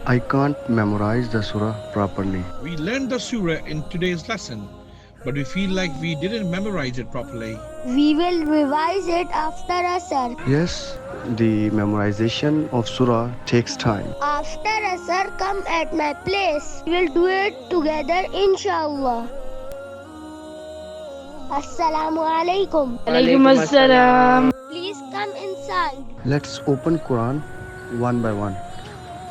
I can't memorize the surah properly. We learned the surah in today's lesson, but we feel like we didn't memorize it properly. We will revise it after Asr. Yes, the memorization of surah takes time. After Asr, come at my place. We will do it together, inshallah. Assalamu alaikum. Alaikum assalam. Please come inside. Let's open Quran one by one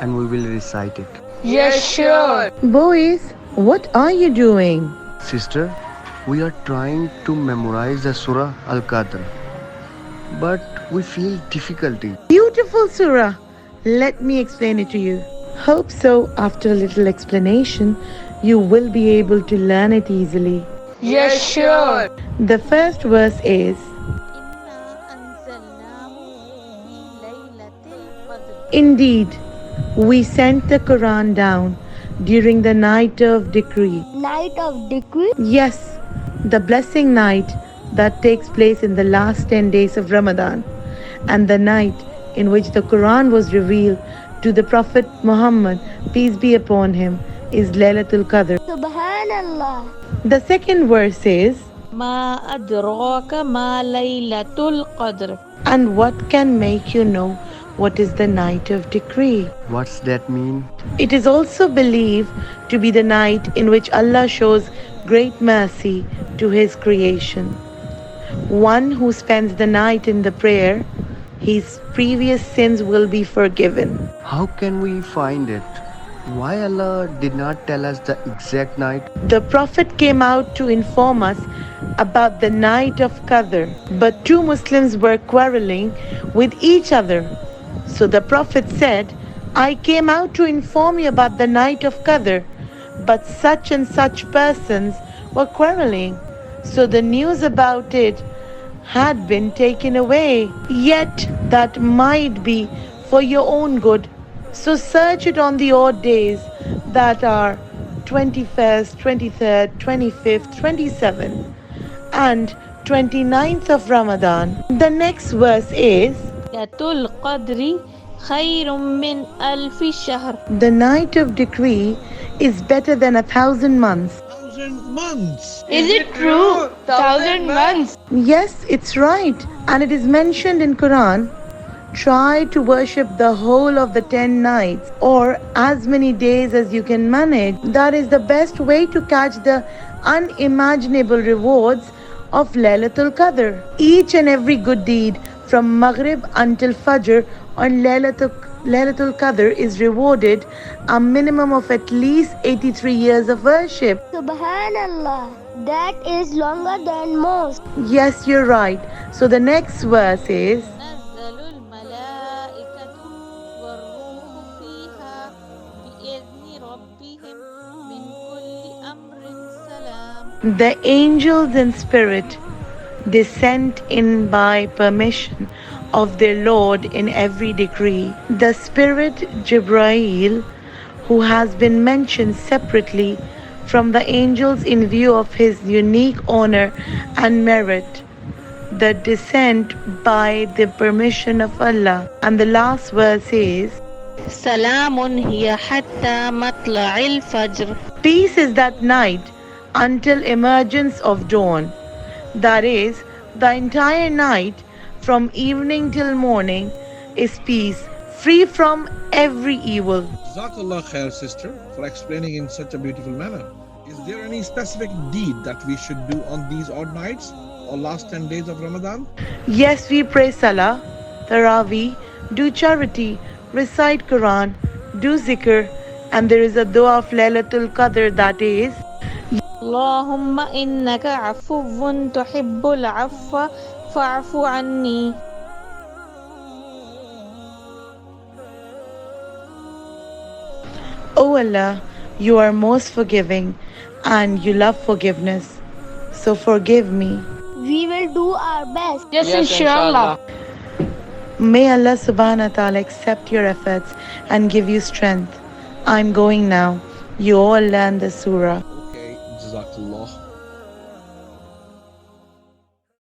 and we will recite it. Yes, sure. Boys, what are you doing? Sister, we are trying to memorize the Surah Al-Qadr, but we feel difficulty. Beautiful surah. Let me explain it to you. Hope so, after a little explanation, you will be able to learn it easily. Yes, sure. The first verse is, Indeed, we sent the Quran down during the night of decree. Night of decree. Yes, the blessing night that takes place in the last 10 days of Ramadan, and the night in which the Quran was revealed to the Prophet Muhammad, peace be upon him, is Laylatul Qadr. Subhanallah. The second verse is, Ma adraka ma laylatul qadr. and what can make you know what is the night of decree? What's that mean? It is also believed to be the night in which Allah shows great mercy to His creation. One who spends the night in the prayer, his previous sins will be forgiven. How can we find it? Why Allah did not tell us the exact night? The Prophet came out to inform us about the night of Qadr, but two Muslims were quarreling with each other. So the Prophet said, I came out to inform you about the night of Qadr, but such and such persons were quarreling. So the news about it had been taken away. Yet that might be for your own good. So search it on the odd days that are 21st, 23rd, 25th, 27th and 29th of Ramadan. The next verse is, Laylatul qadri khayrun min alfi shahr. the night of decree is better than 1,000 months. 1,000 months. Is it true? 1,000 months. Yes, it's right. And it is mentioned in Quran, try to worship the whole of the 10 nights or as many days as you can manage. That is the best way to catch the unimaginable rewards of Laylatul Qadr. Each and every good deed from Maghrib until Fajr on Laylatul Qadr is rewarded a minimum of at least 83 years of worship. Subhanallah. That is longer than most. Yes, you're right. So the next verse is, تنزل الملائكة والروح فيها بإذن ربهم من كل أمر سلام. the angels in spirit descend in by permission of their Lord in every decree. The spirit Jibrail, who has been mentioned separately from the angels in view of his unique honor and merit, the descent by the permission of Allah. And the last verse is, Salamun hiya hatta matla'il fajr. peace is that night until emergence of dawn. That is, the entire night from evening till morning is peace, free from every evil. Jazakallah khair, sister, for explaining in such a beautiful manner. Is there any specific deed that we should do on these odd nights or last 10 days of Ramadan? Yes, we pray Salah, Taraweeh, do charity, recite Quran, do zikr, and there is a dua of Laylatul Qadr that is, Allahumma innaka afuwwun tuhibbul afwa fa'fu anni. O Allah, you are most forgiving and you love forgiveness. So forgive me. We will do our best. Yes, inshallah. May Allah subhanahu wa ta'ala accept your efforts and give you strength. I'm going now. You all learn the surah. Okay, Jazakallah.